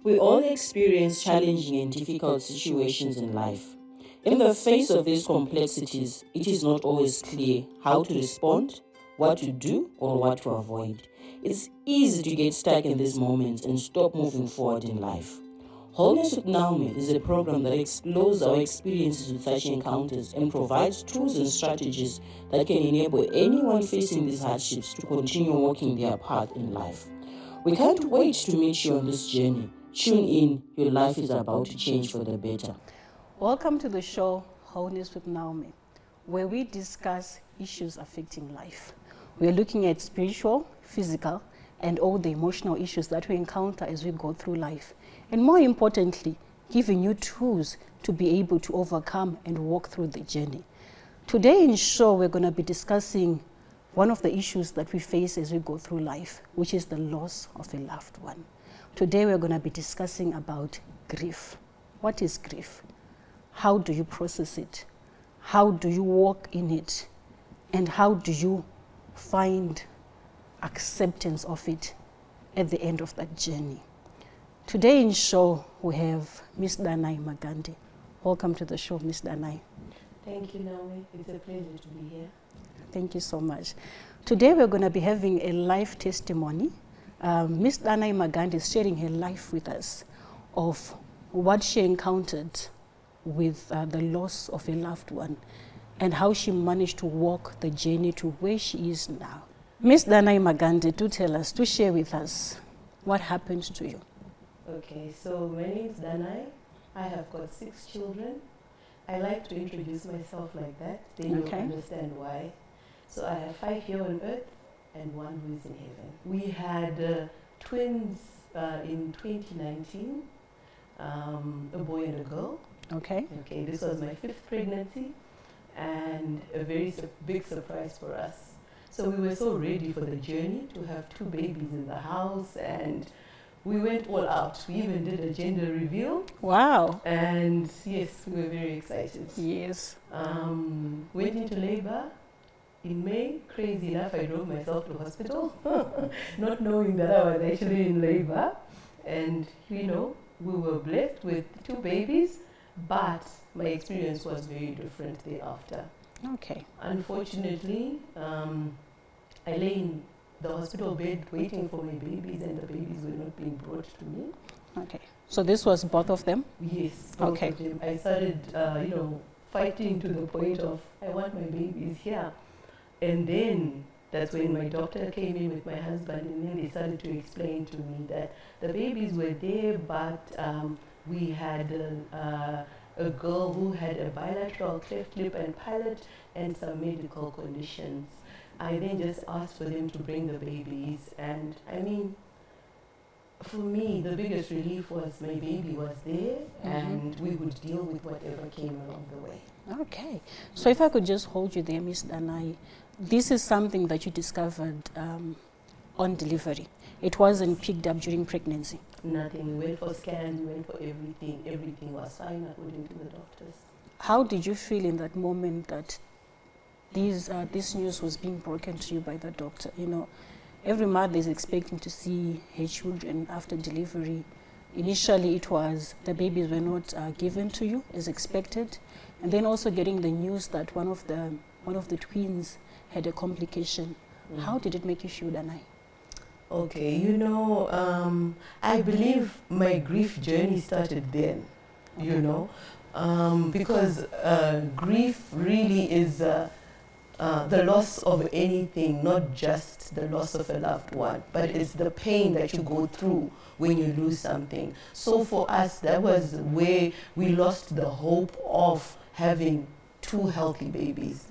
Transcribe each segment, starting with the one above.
We all experience challenging and difficult situations in life. In the face of these complexities, it is not always clear how to respond, what to do, or what to avoid. It's easy to get stuck in these moments and stop moving forward in life. Wholeness with Naume is a program that explores our experiences with such encounters and provides tools and strategies that can enable anyone facing these hardships to continue walking their path in life. We can't wait to meet you on this journey. Tune in, your life is about to change for the better. Welcome to the show, Wholeness with Naume, where we discuss issues affecting life. We are looking at spiritual, physical, and all the emotional issues that we encounter as we go through life. And more importantly, giving you tools to be able to overcome and walk through the journey. Today in show, we're going to be discussing one of the issues that we face as we go through life, which is the loss of a loved one. Today we're going to be discussing about grief. What is grief? How do you process it? How do you walk in it? And how do you find acceptance of it at the end of that journey? Today in show, we have Miss Danai Magandi. Welcome to the show, Miss Danai. Thank you, Naume. It's a pleasure to be here. Thank you so much. Today we're going to be having a life testimony. Miss Danai Magandi is sharing her life with us of what she encountered with the loss of a loved one and how she managed to walk the journey to where she is now. Miss Danai Magandi, do tell us, do share with us what happened to you. Okay, so my name is Danai. I have got 6 children. I like to introduce myself like that. Then you'll understand why. So I have 5 here on earth and 1 who is in heaven. We had twins in 2019, a boy and a girl. Okay. Okay, this was my 5th pregnancy and a very big surprise for us. So we were so ready for the journey to have 2 babies in the house, and we went all out. We even did a gender reveal. Wow. And yes, we were very excited. Yes. Went into labor in May. Crazy enough, I drove myself to hospital, not knowing that I was actually in labor. And you know, we were blessed with 2 babies, but my experience was very different thereafter. Okay. Unfortunately, I lay in the hospital bed waiting for my babies, and the babies were not being brought to me. Okay. So this was both of them? Yes, both of them. I started, fighting to the point of, I want my babies here. And then that's when my doctor came in with my husband, and then they started to explain to me that the babies were there, but we had a girl who had a bilateral cleft lip and palate and some medical conditions. I then just asked for them to bring the babies, and I mean, for me, the biggest relief was my baby was there, and we would deal with whatever came along the way. Okay. So if I could just hold you there, Miss Danai, this is something that you discovered on delivery. It wasn't picked up during pregnancy. Nothing. We went for scans, we went for everything. Everything was fine according to the doctors. How did you feel in that moment that this news was being broken to you by the doctor? You know, every mother is expecting to see her children after delivery. Initially, it was the babies were not given to you as expected, and then also getting the news that one of the twins had a complication. How did it make you feel, Danai? Okay, I believe my grief journey started then, because grief really is the loss of anything, not just the loss of a loved one, but it's the pain that you go through when you lose something. So for us, that was where we lost the hope of having 2 healthy babies,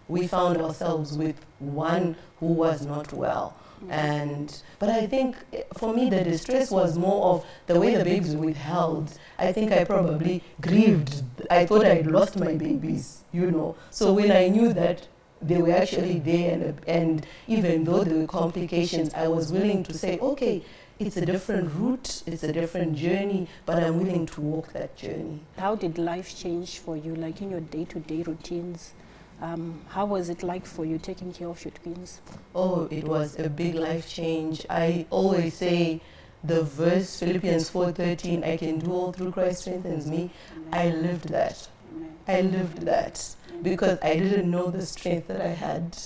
We found ourselves with one who was not well. But I think for me the distress was more of the way the babies were withheld. I think I probably grieved. I thought I'd lost my babies, So when I knew that they were actually there, and even though there were complications, I was willing to say, okay, it's a different route, it's a different journey, but I'm willing to walk that journey. How did life change for you, like in your day-to-day routines? How was it like for you taking care of your twins? Oh, it was a big life change. I always say the verse Philippians 4:13, I can do all through Christ strengthens me. I lived that. I lived that because I didn't know the strength that I had.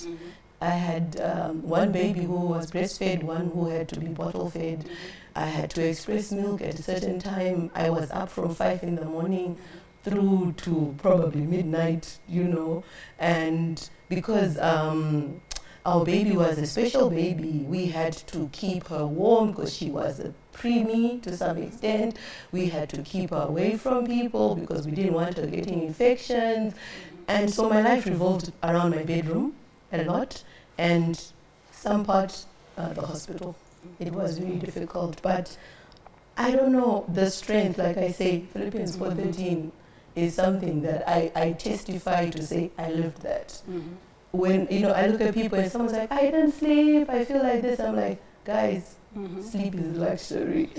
I had one baby who was breastfed, one who had to be bottle fed. I had to express milk at a certain time. I was up from 5 in the morning through to probably midnight, you know. And because our baby was a special baby, we had to keep her warm because she was a preemie to some extent. We had to keep her away from people because we didn't want her getting infections. And so my life revolved around my bedroom a lot, and some part the hospital. It was really difficult, but I don't know, the strength, like I say, Philippians 4:13 is something that I testify to say I lived that. When, you know, I look at people and someone's like, I didn't sleep, I feel like this, I'm like, guys, sleep is luxury.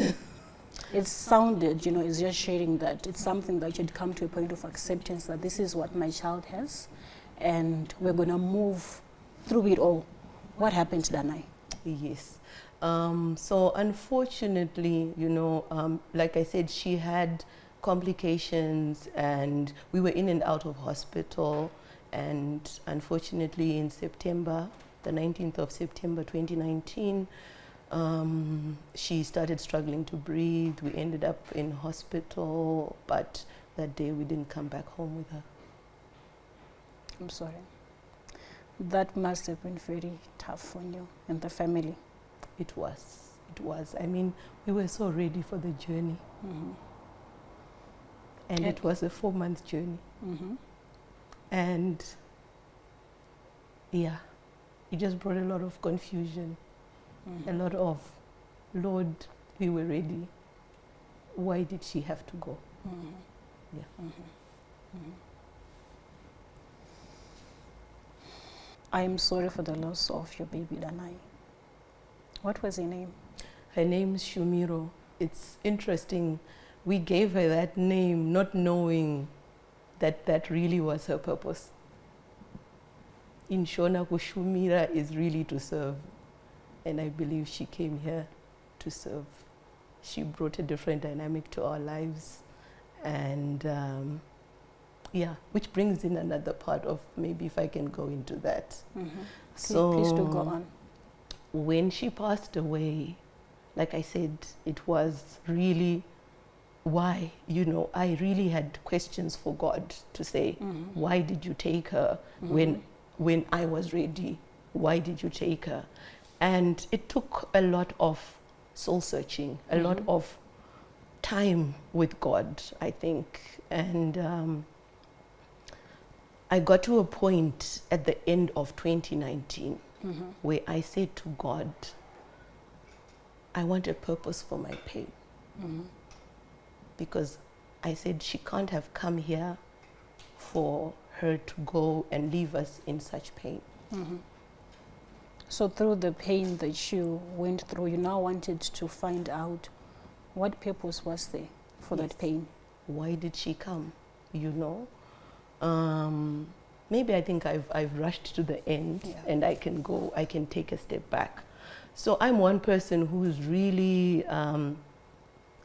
It sounded, you know, it's just sharing that it's something that you'd come to a point of acceptance that this is what my child has, and we're going to move through it all. What happened, Danai? Yes. So unfortunately, you know, like I said, she had complications and we were in and out of hospital. And unfortunately in September, the 19th of September 2019, she started struggling to breathe. We ended up in hospital, but that day we didn't come back home with her. I'm sorry. That must have been very tough for you and the family. It was. It was. I mean, we were so ready for the journey. And it was a 4-month journey. And yeah, it just brought a lot of confusion. A lot of, Lord, we were ready. Why did she have to go? Yeah. I am sorry for the loss of your baby, Danai. What was her name? Her name is Shumiro. It's interesting. We gave her that name not knowing that that really was her purpose. In Shona, Shumira is really to serve. And I believe she came here to serve. She brought a different dynamic to our lives. And yeah, which brings in another part of maybe if I can go into that. So please do go on. When she passed away, like I said, it was really why, you know, I really had questions for God to say, why did you take her when I was ready? Why did you take her? And it took a lot of soul searching, a lot of time with God, I think. And I got to a point at the end of 2019 where I said to God, I want a purpose for my pain. Because I said she can't have come here for her to go and leave us in such pain. So through the pain that you went through, you now wanted to find out what purpose was there for that pain. Why did she come? You know? Maybe I think I've rushed to the end and I can take a step back. So I'm one person who's really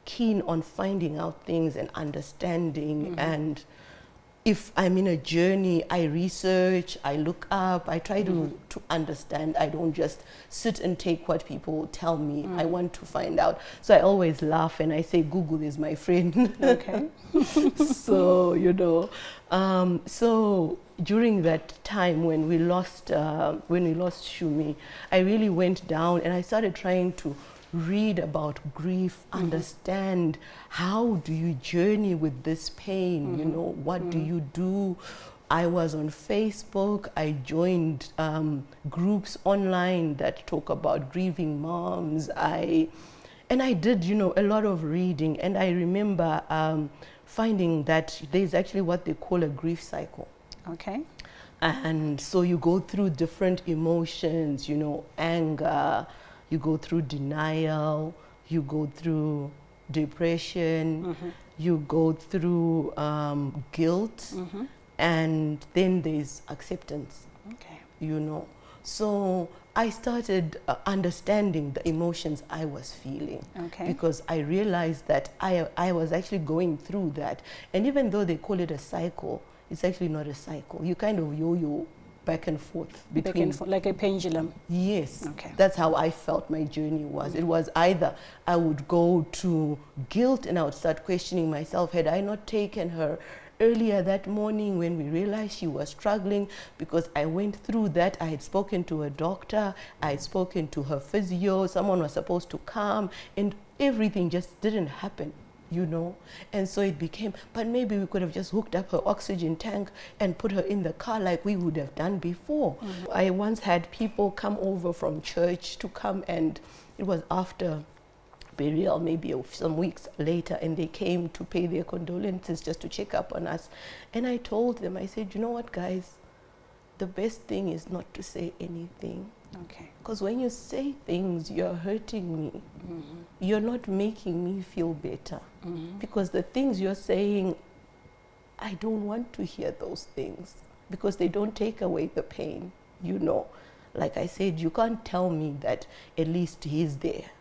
keen on finding out things and understanding. And if I'm in a journey, I research, I look up, I try to understand. I don't just sit and take what people tell me. I want to find out. So I always laugh and I say Google is my friend. Okay. So, you know, so during that time when we lost Shumi, I really went down and I started trying to read about grief, understand how do you journey with this pain, you know, what do you do? I was on Facebook, I joined groups online that talk about grieving moms. And I did, you know, a lot of reading, and I remember finding that there's actually what they call a grief cycle. Okay. And so you go through different emotions, you know, anger, you go through denial, you go through depression, you go through guilt, and then there's acceptance. Okay. You know. So I started understanding the emotions I was feeling. Okay. Because I realized that I was actually going through that. And even though they call it a cycle, it's actually not a cycle. You kind of yo-yo back and forth between. Back and forth, like a pendulum. Yes. Okay. That's how I felt my journey was. It was either I would go to guilt and I would start questioning myself, had I not taken her earlier that morning when we realized she was struggling, because I went through that. I had spoken to a doctor, I had spoken to her physio, someone was supposed to come, and everything just didn't happen, you know. And so it became, but maybe we could have just hooked up her oxygen tank and put her in the car like we would have done before. I once had people come over from church to come, and it was after burial, maybe some weeks later, and they came to pay their condolences just to check up on us. And I told them, I said, you know what, guys, the best thing is not to say anything. Okay. Because when you say things, you're hurting me. You're not making me feel better. Because the things you're saying, I don't want to hear those things, because they don't take away the pain, you know. Like I said, you can't tell me that at least he's there.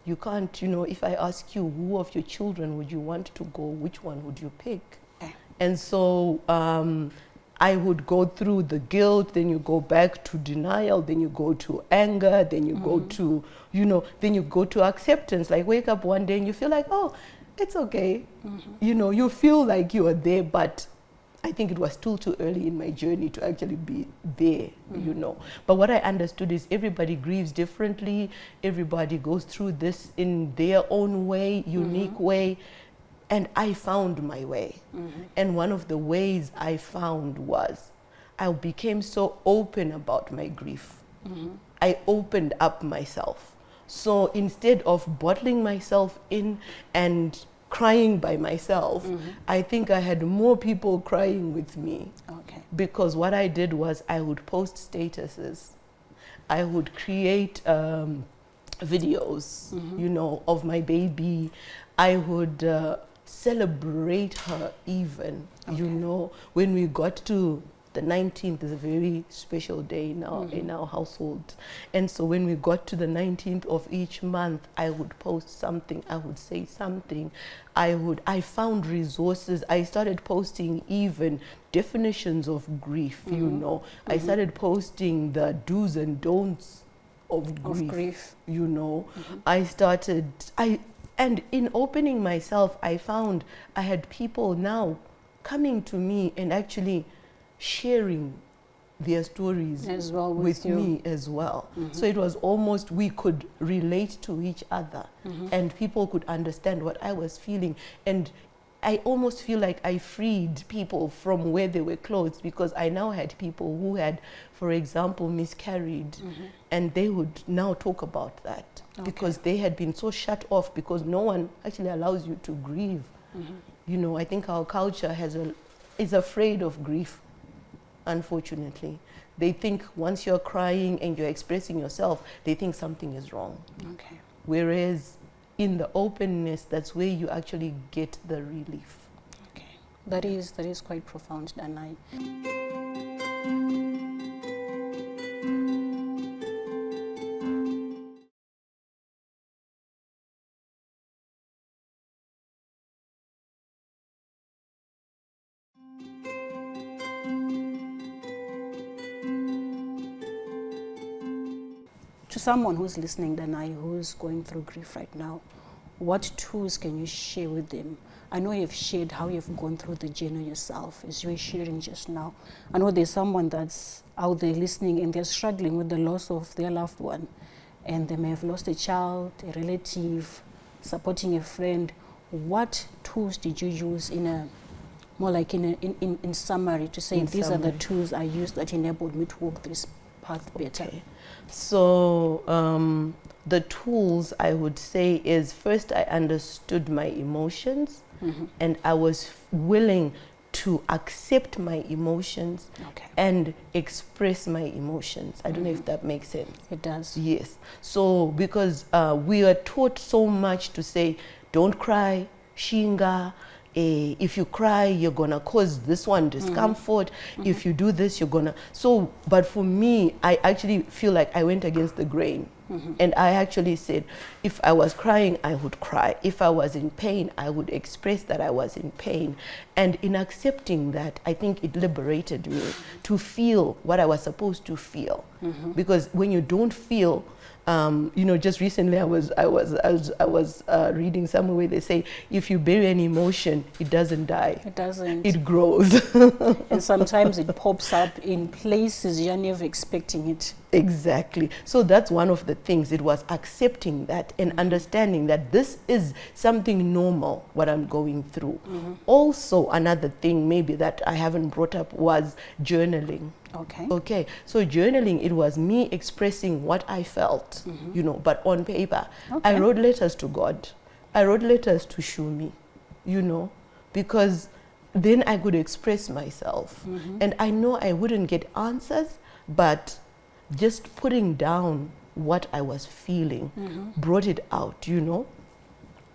You can't, you know, if I ask you, who of your children would you want to go, which one would you pick? Okay. And so I would go through the guilt, then you go back to denial, then you go to anger, then you go to, you know, then you go to acceptance. Like wake up one day and you feel like, oh, it's okay. You know, you feel like you are there, but I think it was still too early in my journey to actually be there, you know. But what I understood is everybody grieves differently. Everybody goes through this in their own way, unique way. And I found my way. And one of the ways I found was I became so open about my grief. I opened up myself. So instead of bottling myself in and crying by myself, I think I had more people crying with me. Okay. Because what I did was I would post statuses. I would create videos, you know, of my baby. I would celebrate her even, you know. When we got to the 19th is a very special day now in our household. And so when we got to the 19th of each month, I would post something, I would say something. I found resources. I started posting even definitions of grief, you know. I started posting the do's and don'ts of grief. You know. And in opening myself, I found I had people now coming to me and actually sharing their stories as well with me as well. So it was almost, we could relate to each other and people could understand what I was feeling. And I almost feel like I freed people from where they were closed, because I now had people who had, for example, miscarried, and they would now talk about that because they had been so shut off, because no one actually allows you to grieve. You know, I think our culture is afraid of grief. Unfortunately, they think once you're crying and you're expressing yourself, they think something is wrong. Okay. Whereas in the openness, that's where you actually get the relief. Okay. That is quite profound, Danai. To someone who's listening, Danai, who's going through grief right now, what tools can you share with them? I know you've shared how you've gone through the journey yourself, as you were sharing just now. I know there's someone that's out there listening and they're struggling with the loss of their loved one, and they may have lost a child, a relative, supporting a friend. What tools did you use in summary, to say these are the tools I used that enabled me to walk this path better? Okay. So the tools I would say is, first I understood my emotions and I was willing to accept my emotions and express my emotions. I don't know if that makes sense. It does. Yes. So because we are taught so much to say, don't cry, shinga, if you cry, you're gonna cause this one discomfort. If you do this, you're gonna. So, but for me, I actually feel like I went against the grain. And I actually said, if I was crying, I would cry. If I was in pain, I would express that I was in pain. And in accepting that, I think it liberated me to feel what I was supposed to feel. Because when you don't feel, you know, just recently I was reading somewhere where they say, if you bury an emotion, it doesn't die. It doesn't. It grows. And sometimes it pops up in places you're never expecting it. Exactly. So that's one of the things. It was accepting that and understanding that this is something normal, what I'm going through. Also, another thing maybe that I haven't brought up was journaling. Okay. Okay, so journaling, it was me expressing what I felt, you know, but on paper. Okay. I wrote letters to God. I wrote letters to Shumi, you know, because then I could express myself. And I know I wouldn't get answers, but just putting down what I was feeling brought it out, you know.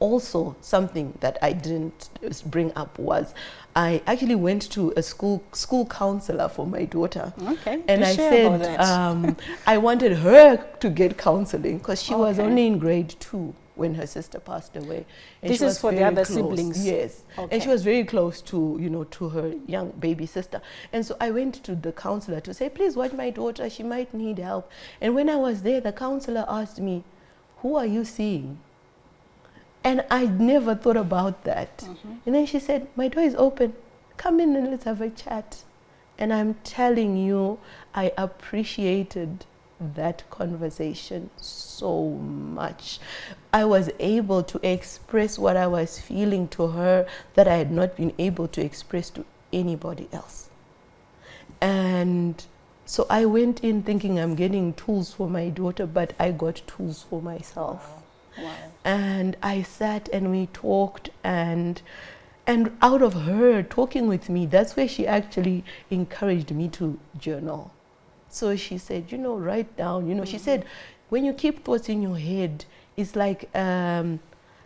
Also, something that I didn't bring up was I actually went to a school counselor for my daughter. Okay. And Do I share said about that. I wanted her to get counseling because she was Okay. only in grade 2 when her sister passed away. And This she is was for the very other close. siblings? Yes. Okay. And she was very close to, you know, to her young baby sister. And so I went to the counselor to say, please watch my daughter, she might need help. And when I was there, the counselor asked me, who are you seeing? And I never thought about that. And then she said, my door is open. Come in and let's have a chat. And I'm telling you, I appreciated that conversation so much. I was able to express what I was feeling to her that I had not been able to express to anybody else. And so I went in thinking I'm getting tools for my daughter, but I got tools for myself. Wow. And I sat and we talked, and out of her talking with me, that's where she actually encouraged me to journal. So she said, you know, write down, you know, she said, when you keep thoughts in your head, it's like a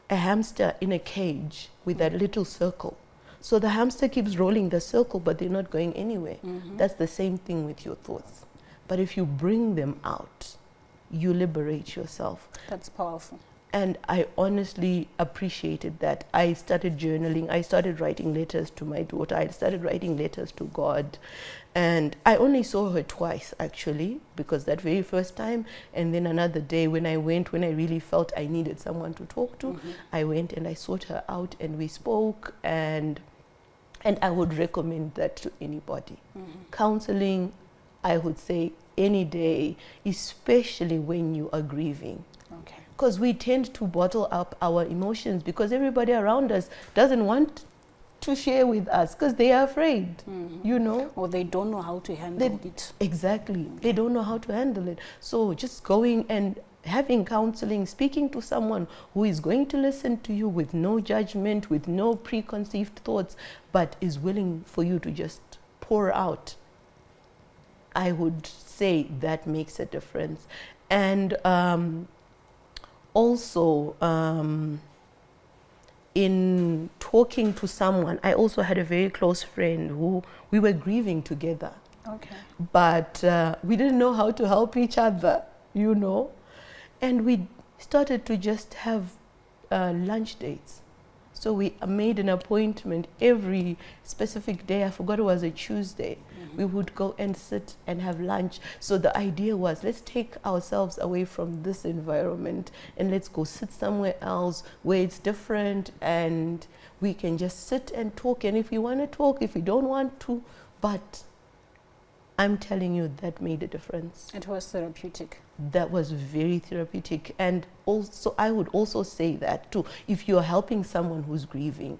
hamster in a cage with that little circle. So the hamster keeps rolling the circle, but they're not going anywhere. That's the same thing with your thoughts. But if you bring them out, you liberate yourself. That's powerful. And I honestly appreciated that. I started journaling. I started writing letters to my daughter. I started writing letters to God. And I only saw her twice, actually, because that very first time, and then another day when I really felt I needed someone to talk to, I went and I sought her out and we spoke, and I would recommend that to anybody. Counseling, I would say any day, especially when you are grieving. Okay. Because we tend to bottle up our emotions because everybody around us doesn't want to share with us because they are afraid, you know. Or they don't know how to handle it. Exactly. They don't know how to handle it. So just going and having counseling, speaking to someone who is going to listen to you with no judgment, with no preconceived thoughts, but is willing for you to just pour out, I would say that makes a difference. And also, in talking to someone, I also had a very close friend who we were grieving together. Okay. But we didn't know how to help each other, you know. And we started to just have lunch dates. So we made an appointment every specific day. I forgot it was a Tuesday. We would go and sit and have lunch. So the idea was, let's take ourselves away from this environment and let's go sit somewhere else where it's different and we can just sit and talk. And if we want to talk, if we don't want to, but I'm telling you, that made a difference. It was therapeutic. That was very therapeutic. And also, I would also say that too, if you're helping someone who's grieving,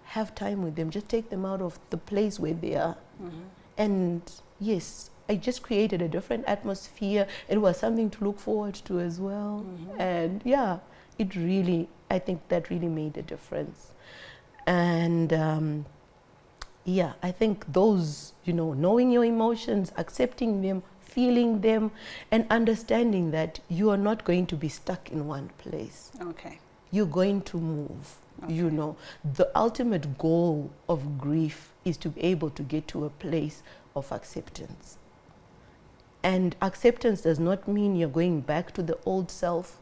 have time with them. Just take them out of the place where they are. And yes, I just created a different atmosphere. It was something to look forward to as well. And yeah, it really, I think that really made a difference. And yeah, I think those, you know, knowing your emotions, accepting them, feeling them, and understanding that you are not going to be stuck in one place. Okay. You're going to move. You know, the ultimate goal of grief is to be able to get to a place of acceptance. And acceptance does not mean you're going back to the old self,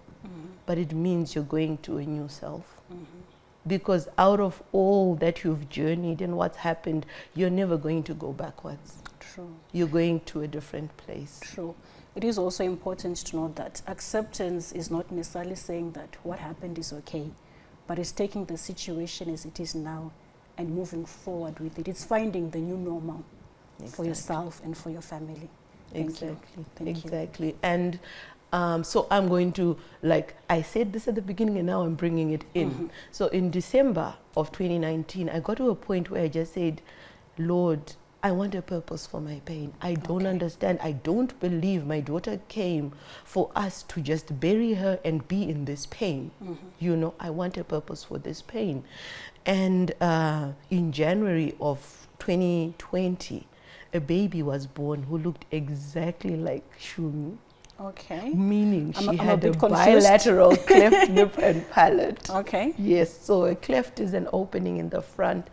but it means you're going to a new self. Because out of all that you've journeyed and what's happened, you're never going to go backwards. True. You're going to a different place. True. It is also important to note that acceptance is not necessarily saying that what happened is okay, but it's taking the situation as it is now and moving forward with it. It's finding the new normal for yourself and for your family. Thank you. Exactly. And so I'm going to, like I said this at the beginning and now I'm bringing it in. So in December of 2019, I got to a point where I just said, Lord, I want a purpose for my pain. I don't understand. I don't believe my daughter came for us to just bury her and be in this pain. You know, I want a purpose for this pain. And in January of 2020, a baby was born who looked exactly like Shumi. Okay. Meaning she had a a bit confused. bilateral cleft lip and palate. Okay. Yes, so a cleft is an opening in the front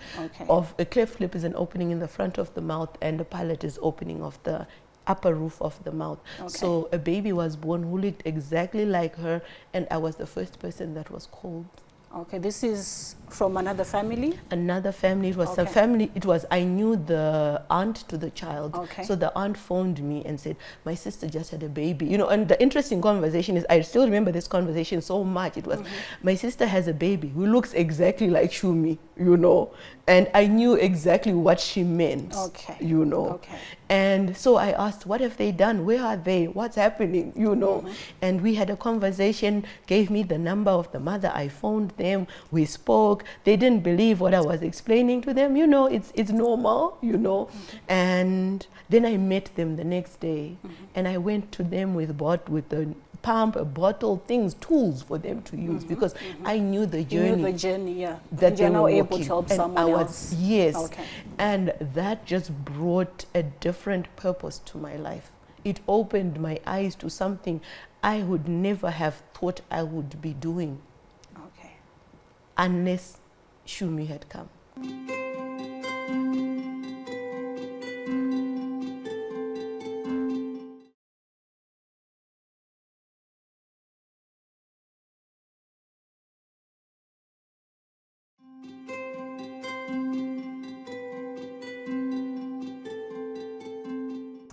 of, a cleft lip is an opening in the front of the mouth, and the palate is opening of the upper roof of the mouth. So a baby was born who looked exactly like her, and I was the first person that was called. Okay, this is from another family? Another family. It was a family. It was, I knew the aunt to the child. So the aunt phoned me and said, my sister just had a baby. You know, and the interesting conversation is, I still remember this conversation so much. It was, my sister has a baby who looks exactly like Shumi, you know. And I knew exactly what she meant, you know. And so I asked, what have they done? Where are they? What's happening? You know. And we had a conversation, gave me the number of the mother. I phoned them. We spoke. They didn't believe what I was explaining to them. You know, it's normal, you know. And then I met them the next day. And I went to them with the pump, a bottle, things, tools for them to use, because I knew the journey. You knew the journey, yeah. That you're they now were able walking. to help And someone else. Yes. And that just brought a different purpose to my life. It opened my eyes to something I would never have thought I would be doing. Unless Shumi had come.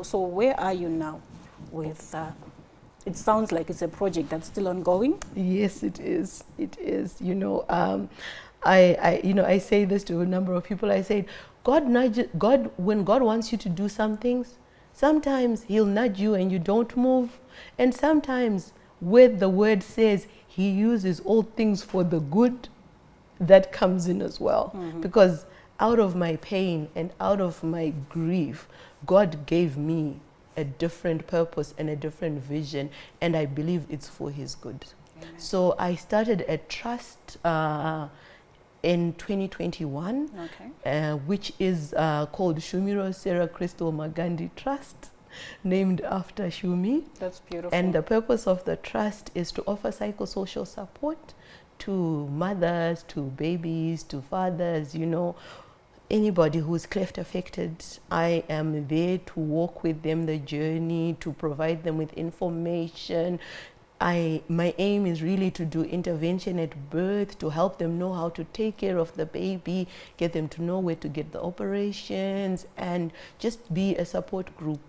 So where are you now with, it sounds like it's a project that's still ongoing? Yes, it is. It is. You know, I say this to a number of people. I say, when God wants you to do some things, sometimes He'll nudge you and you don't move. And sometimes where the word says He uses all things for the good, that comes in as well. Because out of my pain and out of my grief, God gave me a different purpose and a different vision, and I believe it's for His good. So I started a trust in 2021, which is called Shumiro Sarah Crystal Magandi Trust, named after Shumi. That's beautiful. And the purpose of the trust is to offer psychosocial support to mothers, to babies, to fathers, you know, anybody who's cleft affected. I am there to walk with them the journey, to provide them with information. My aim is really to do intervention at birth, to help them know how to take care of the baby, get them to know where to get the operations, and just be a support group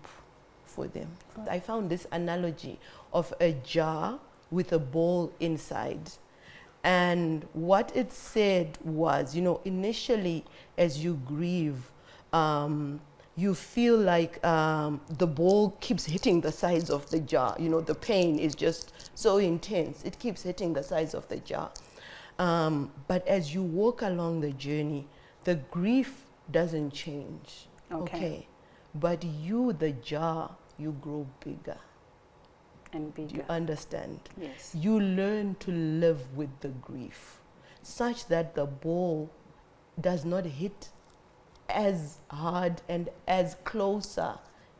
for them. I found this analogy of a jar with a ball inside. And what it said was, you know, initially as you grieve, you feel like the ball keeps hitting the sides of the jar. You know, the pain is just so intense. It keeps hitting the sides of the jar. But as you walk along the journey, the grief doesn't change. But you, the jar, you grow bigger. And bigger. Do you understand? Yes. You learn to live with the grief, such that the ball does not hit as hard and as closer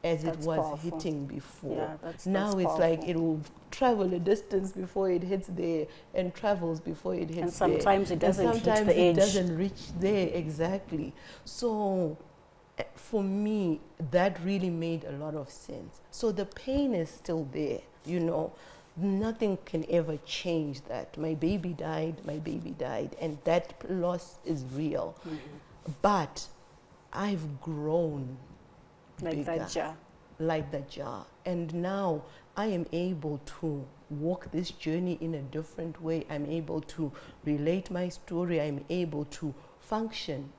as That's it was powerful. hitting before. Yeah, that's Now it's like powerful. it will travel a distance before it hits there, and travels before it hits And there. sometimes it doesn't and hit sometimes the it edge. doesn't reach there exactly. So for me, that really made a lot of sense. So the pain is still there, you know. Nothing can ever change that. My baby died, and that loss is real. But I've grown Like bigger, that jar. like the jar. And now I am able to walk this journey in a different way. I'm able to relate my story. I'm able to function.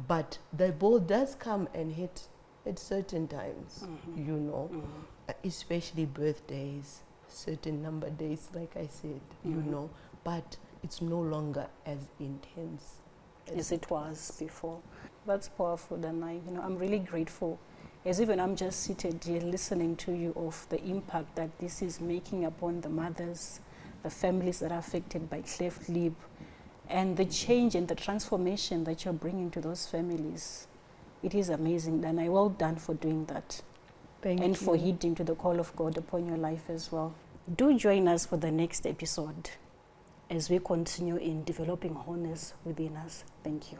But the ball does come and hit at certain times, you know, especially birthdays, certain number days, like I said, you know, but it's no longer as intense as it was before. That's powerful, Danai. You know, I'm really grateful. As even I'm just seated here listening to you of the impact that this is making upon the mothers, the families that are affected by cleft lip, and the change and the transformation that you're bringing to those families. It is amazing, Danai. Well done for doing that. Thank and you. for heeding to the call of God upon your life as well. Do join us for the next episode as we continue in developing wholeness within us. Thank you.